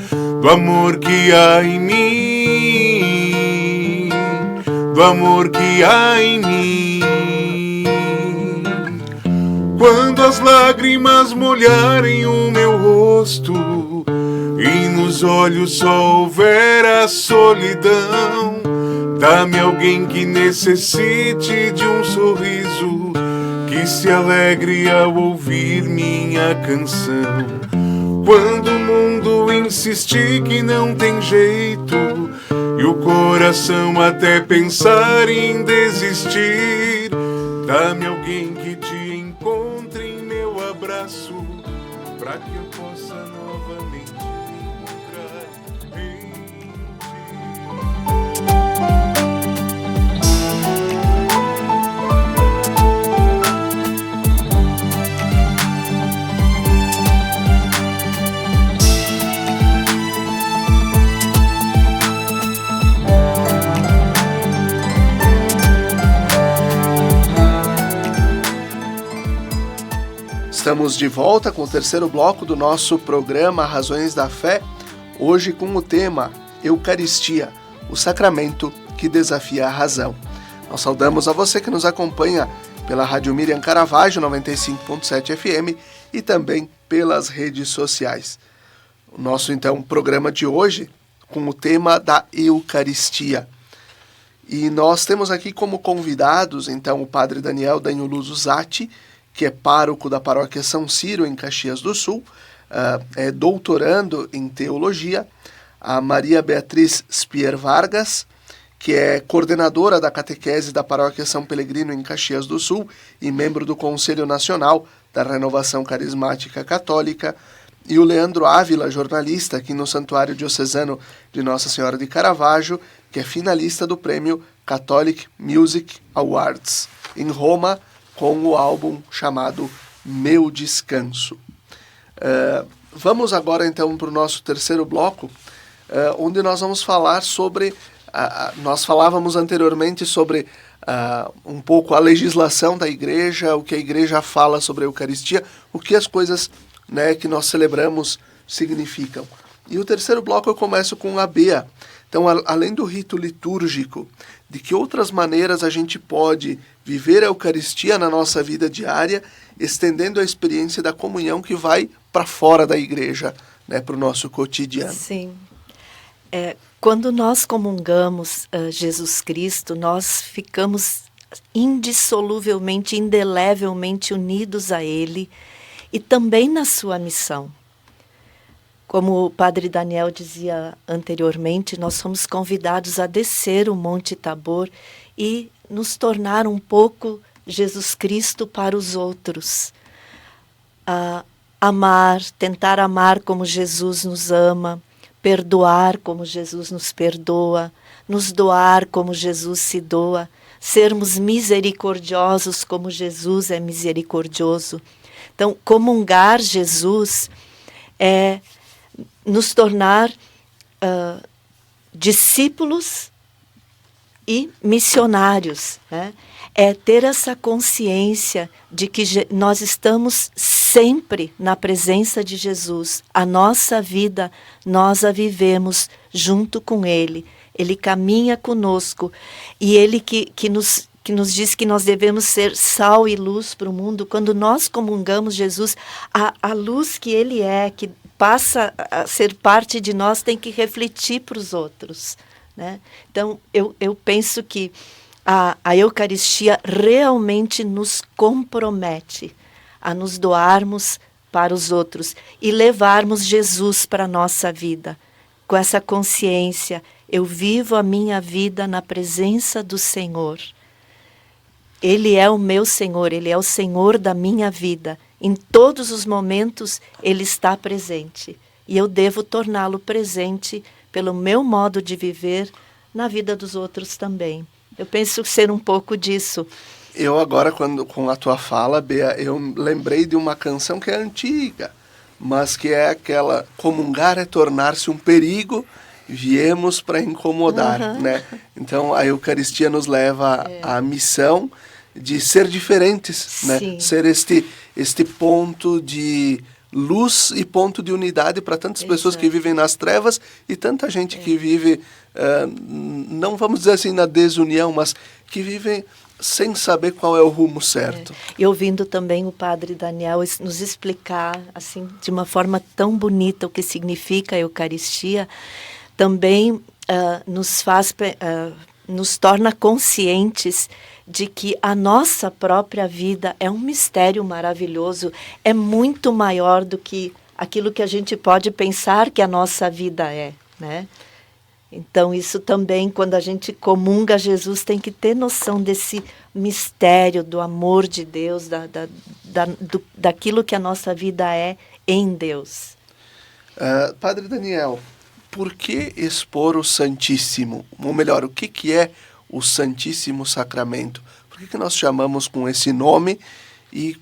do amor que há em mim, do amor que há em mim. Quando as lágrimas molharem o meu rosto e nos olhos só houver a solidão, dá-me alguém que necessite de um sorriso, que se alegre ao ouvir minha canção. Quando o mundo insistir que não tem jeito e o coração até pensar em desistir, dá-me alguém que te encontre em meu abraço, para que eu possa novamente me encontrar em ti. Estamos de volta com o terceiro bloco do nosso programa Razões da Fé, hoje com o tema Eucaristia, o sacramento que desafia a razão. Nós saudamos a você que nos acompanha pela Rádio Miriam Caravaggio 95.7 FM e também pelas redes sociais. O nosso, então, programa de hoje com o tema da Eucaristia. E nós temos aqui como convidados, então, o Padre Daniel Danhuluso Zatti, que é pároco da paróquia São Ciro, em Caxias do Sul, é doutorando em teologia, a Maria Beatriz Spier Vargas, que é coordenadora da catequese da paróquia São Pelegrino, em Caxias do Sul, e membro do Conselho Nacional da Renovação Carismática Católica, e o Leandro Ávila, jornalista aqui no Santuário Diocesano de Nossa Senhora de Caravaggio, que é finalista do prêmio Catholic Music Awards, em Roma, com o álbum chamado Meu Descanso. Vamos agora então para o nosso terceiro bloco, onde nós vamos falar sobre, nós falávamos anteriormente sobre um pouco a legislação da igreja, o que a igreja fala sobre a Eucaristia, o que as coisas, né, que nós celebramos significam. E o terceiro bloco eu começo com a Bea. Então, além do rito litúrgico, de que outras maneiras a gente pode viver a Eucaristia na nossa vida diária, estendendo a experiência da comunhão que vai para fora da igreja, né, para o nosso cotidiano. Sim. Quando nós comungamos Jesus Cristo, nós ficamos indissoluvelmente, indelevelmente unidos a Ele e também na sua missão. Como o Padre Daniel dizia anteriormente, nós somos convidados a descer o Monte Tabor e nos tornar um pouco Jesus Cristo para os outros. Amar, tentar amar como Jesus nos ama, perdoar como Jesus nos perdoa, nos doar como Jesus se doa, sermos misericordiosos como Jesus é misericordioso. Então, comungar Jesus é nos tornar discípulos e missionários, né? É ter essa consciência de que nós estamos sempre na presença de Jesus. A nossa vida, nós a vivemos junto com Ele. Ele caminha conosco e Ele que nos diz que nós devemos ser sal e luz para o mundo. Quando nós comungamos Jesus, a luz que Ele é, que passa a ser parte de nós, tem que refletir para os outros, né? Então, eu penso que a Eucaristia realmente nos compromete a nos doarmos para os outros e levarmos Jesus para a nossa vida, com essa consciência: eu vivo a minha vida na presença do Senhor. Ele é o meu Senhor, Ele é o Senhor da minha vida. Em todos os momentos, Ele está presente. E eu devo torná-lo presente pelo meu modo de viver na vida dos outros também. Eu penso ser um pouco disso. Eu agora, com a tua fala, Bea, eu lembrei de uma canção que é antiga, mas que é aquela: comungar é tornar-se um perigo, viemos para incomodar, né? Então, a Eucaristia nos leva à missão de ser diferentes, né? Ser este ponto de luz e ponto de unidade para tantas pessoas que vivem nas trevas e tanta gente que vive, não vamos dizer assim na desunião, mas que vivem sem saber qual é o rumo certo. E ouvindo também o Padre Daniel nos explicar assim de uma forma tão bonita o que significa a Eucaristia, também nos torna conscientes de que a nossa própria vida é um mistério maravilhoso, é muito maior do que aquilo que a gente pode pensar que a nossa vida é, né? Então, isso também, quando a gente comunga Jesus, tem que ter noção desse mistério do amor de Deus, daquilo que a nossa vida é em Deus. Padre Daniel, por que expor o Santíssimo? Ou melhor, o que é o Santíssimo Sacramento? Por que nós chamamos com esse nome e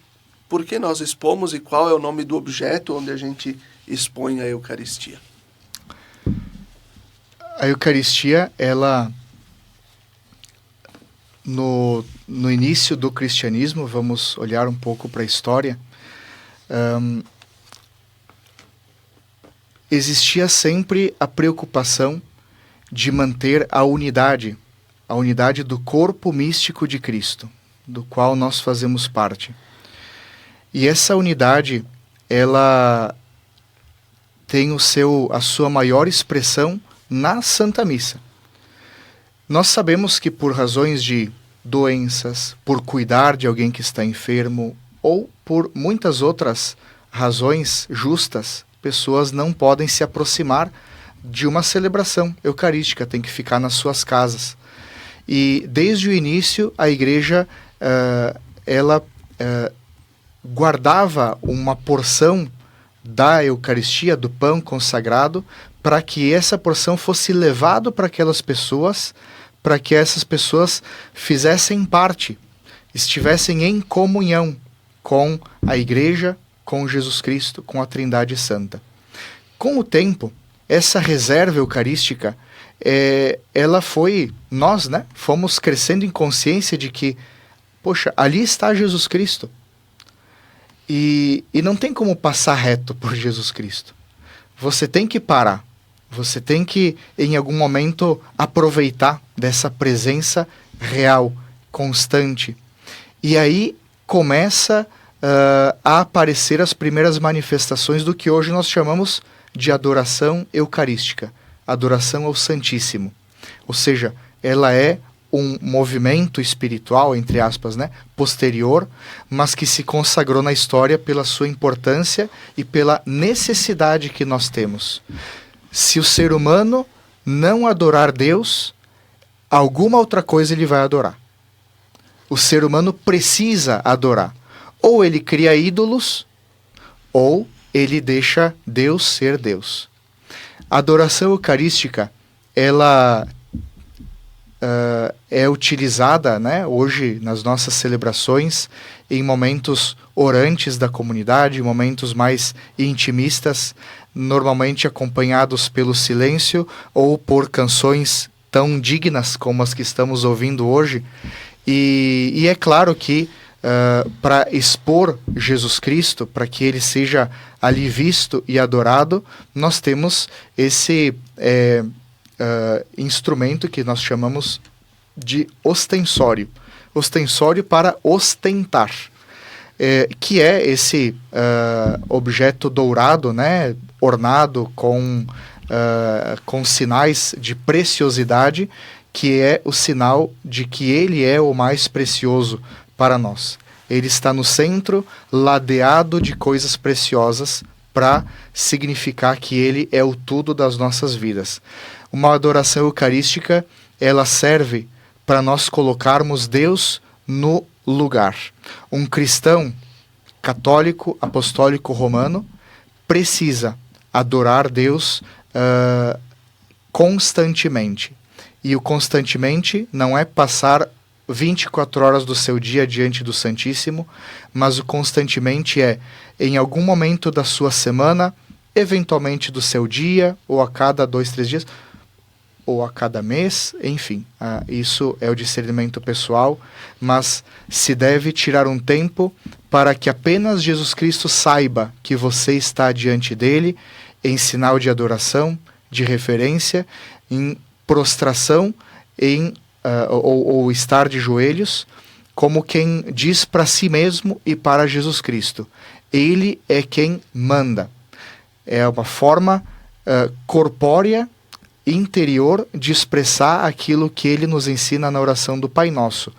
por que nós expomos e qual é o nome do objeto onde a gente expõe a Eucaristia? A Eucaristia, ela, no início do cristianismo, vamos olhar um pouco para a história, existia sempre a preocupação de manter a unidade do corpo místico de Cristo, do qual nós fazemos parte. E essa unidade, ela tem a sua maior expressão na Santa Missa. Nós sabemos que por razões de doenças, por cuidar de alguém que está enfermo, ou por muitas outras razões justas, pessoas não podem se aproximar de uma celebração eucarística, tem que ficar nas suas casas. E desde o início a Igreja ela guardava uma porção da Eucaristia, do pão consagrado, para que essa porção fosse levado para aquelas pessoas, para que essas pessoas fizessem parte, estivessem em comunhão com a Igreja, com Jesus Cristo, com a Trindade Santa. Com o tempo, essa reserva eucarística, nós fomos crescendo em consciência de que, poxa, ali está Jesus Cristo. E não tem como passar reto por Jesus Cristo. Você tem que parar. Você tem que, em algum momento, aproveitar dessa presença real, constante. E aí começa a aparecer as primeiras manifestações do que hoje nós chamamos de adoração eucarística, adoração ao Santíssimo. Ou seja, ela é um movimento espiritual, entre aspas, né, posterior, mas que se consagrou na história pela sua importância e pela necessidade que nós temos. Se o ser humano não adorar Deus, alguma outra coisa ele vai adorar. O ser humano precisa adorar. Ou ele cria ídolos, ou ele deixa Deus ser Deus. A adoração eucarística, ela é utilizada, né, hoje nas nossas celebrações em momentos orantes da comunidade, momentos mais intimistas, normalmente acompanhados pelo silêncio ou por canções tão dignas como as que estamos ouvindo hoje. E é claro que para expor Jesus Cristo, para que ele seja ali visto e adorado, nós temos esse instrumento que nós chamamos de ostensório. Ostensório para ostentar, que é esse objeto dourado, né, ornado com sinais de preciosidade, que é o sinal de que ele é o mais precioso para nós. Ele está no centro, ladeado de coisas preciosas, para significar que ele é o tudo das nossas vidas. Uma adoração eucarística, ela serve para nós colocarmos Deus no lugar. Um cristão católico, apostólico, romano, precisa adorar Deus constantemente. E o constantemente não é passar 24 horas do seu dia diante do Santíssimo, mas o constantemente é em algum momento da sua semana, eventualmente do seu dia, ou a cada 2, 3 dias, ou a cada mês, enfim, isso é o discernimento pessoal, mas se deve tirar um tempo para que apenas Jesus Cristo saiba que você está diante dele em sinal de adoração, de referência, em prostração, ou estar de joelhos, como quem diz para si mesmo e para Jesus Cristo: ele é quem manda. É uma forma corpórea, interior, de expressar aquilo que ele nos ensina na oração do Pai Nosso.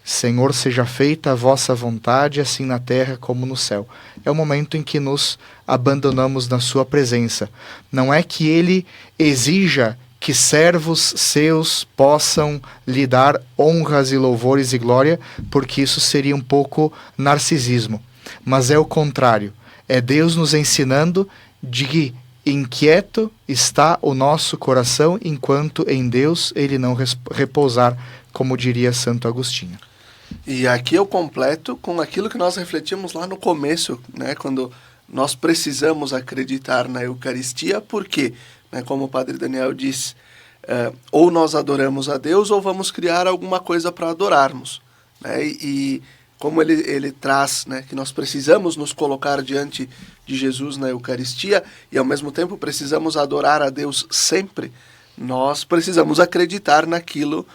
Senhor, seja feita a vossa vontade, assim na terra como no céu. É o momento em que nos abandonamos na sua presença. Não é que ele exija que servos seus possam lhe dar honras e louvores e glória, porque isso seria um pouco narcisismo. Mas é o contrário. É Deus nos ensinando de que inquieto está o nosso coração, enquanto em Deus ele não repousar, como diria Santo Agostinho. E aqui eu completo com aquilo que nós refletimos lá no começo, né, quando nós precisamos acreditar na Eucaristia, porque, né, como o Padre Daniel disse, ou nós adoramos a Deus ou vamos criar alguma coisa para adorarmos. Né, e como ele traz, né, que nós precisamos nos colocar diante de Jesus na Eucaristia e ao mesmo tempo precisamos adorar a Deus sempre, nós precisamos acreditar naquilo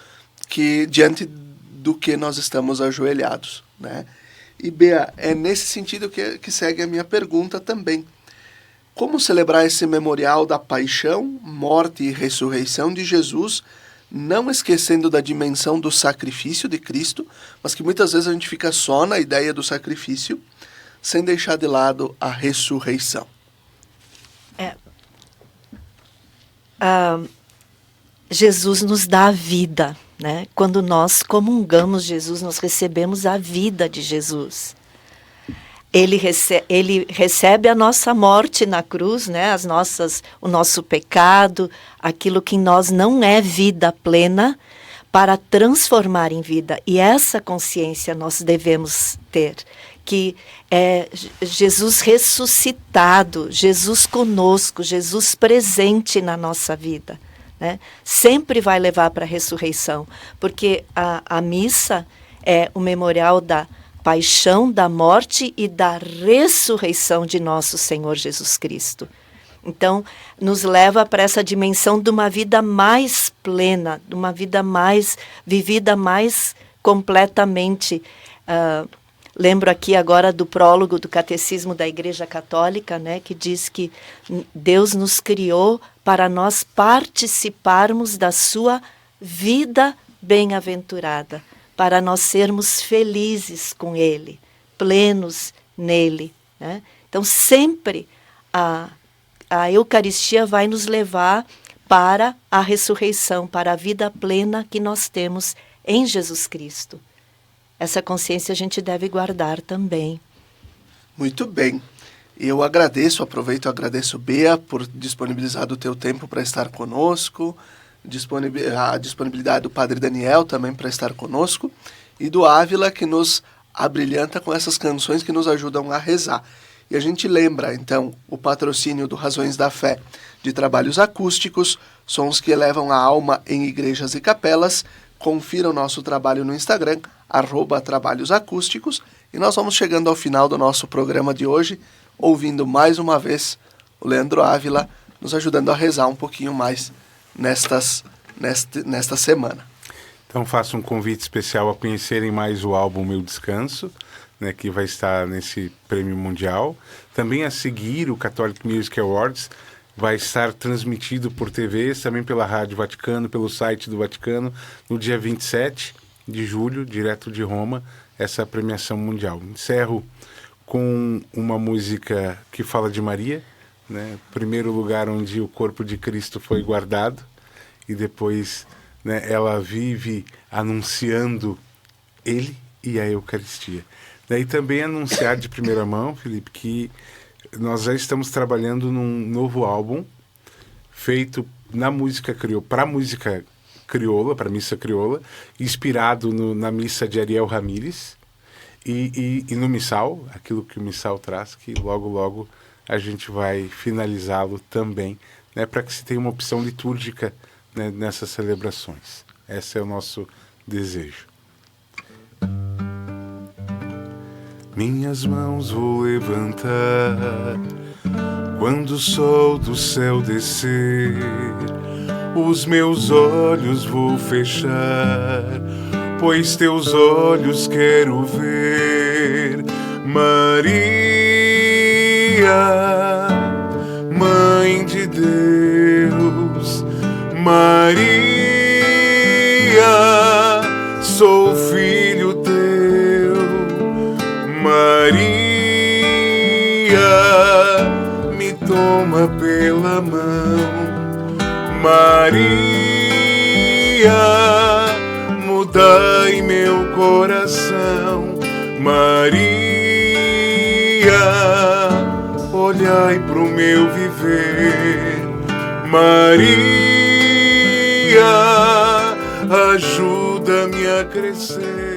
que diante do que nós estamos ajoelhados, né? E Bea, é nesse sentido que segue a minha pergunta também. Como celebrar esse memorial da paixão, morte e ressurreição de Jesus, não esquecendo da dimensão do sacrifício de Cristo, mas que muitas vezes a gente fica só na ideia do sacrifício, sem deixar de lado a ressurreição? Jesus nos dá a vida, né? Quando nós comungamos Jesus, nós recebemos a vida de Jesus. Ele recebe a nossa morte na cruz, né? O nosso pecado, aquilo que em nós não é vida plena, para transformar em vida. E essa consciência nós devemos ter, que é Jesus ressuscitado, Jesus conosco, Jesus presente na nossa vida. Né? Sempre vai levar para a ressurreição, porque a missa é o memorial da paixão, da morte e da ressurreição de nosso Senhor Jesus Cristo. Então, nos leva para essa dimensão de uma vida mais plena, de uma vida mais vivida mais completamente. Lembro aqui agora do prólogo do Catecismo da Igreja Católica, né, que diz que Deus nos criou para nós participarmos da sua vida bem-aventurada, para nós sermos felizes com Ele, plenos nele, né? Então, sempre a Eucaristia vai nos levar para a ressurreição, para a vida plena que nós temos em Jesus Cristo. Essa consciência a gente deve guardar também. Muito bem. Eu aproveito e agradeço, Bea, por disponibilizar o teu tempo para estar conosco, a disponibilidade do Padre Daniel também para estar conosco, e do Ávila, que nos abrilhanta com essas canções que nos ajudam a rezar. E a gente lembra, então, o patrocínio do Razões da Fé de trabalhos acústicos, sons que elevam a alma em igrejas e capelas. Confira o nosso trabalho no Instagram, @trabalhosacústicos. E nós vamos chegando ao final do nosso programa de hoje, ouvindo mais uma vez o Leandro Ávila nos ajudando a rezar um pouquinho mais nesta semana. Então faço um convite especial a conhecerem mais o álbum Meu Descanso, né, que vai estar nesse prêmio mundial. Também a seguir o Catholic Music Awards, vai estar transmitido por TV, também pela Rádio Vaticano, pelo site do Vaticano, no dia 27 de julho, direto de Roma, essa premiação mundial. Encerro com uma música que fala de Maria, né? Primeiro lugar onde o corpo de Cristo foi guardado, e depois, né, ela vive anunciando Ele e a Eucaristia. Daí também anunciar de primeira mão, Felipe, que nós já estamos trabalhando num novo álbum feito na música crioula, para música crioula, para missa crioula, inspirado na missa de Ariel Ramírez e no missal, aquilo que o missal traz, que logo a gente vai finalizá-lo também, né, para que se tenha uma opção litúrgica, né, nessas celebrações. Esse é o nosso desejo. Minhas mãos vou levantar quando o sol do céu descer, os meus olhos vou fechar, pois teus olhos quero ver. Maria, Mãe de Deus, Maria, sou filho teu, Maria, me toma pela mão, Maria, mudai meu coração, Maria, olhai pro meu viver, Maria, ajuda-me a crescer.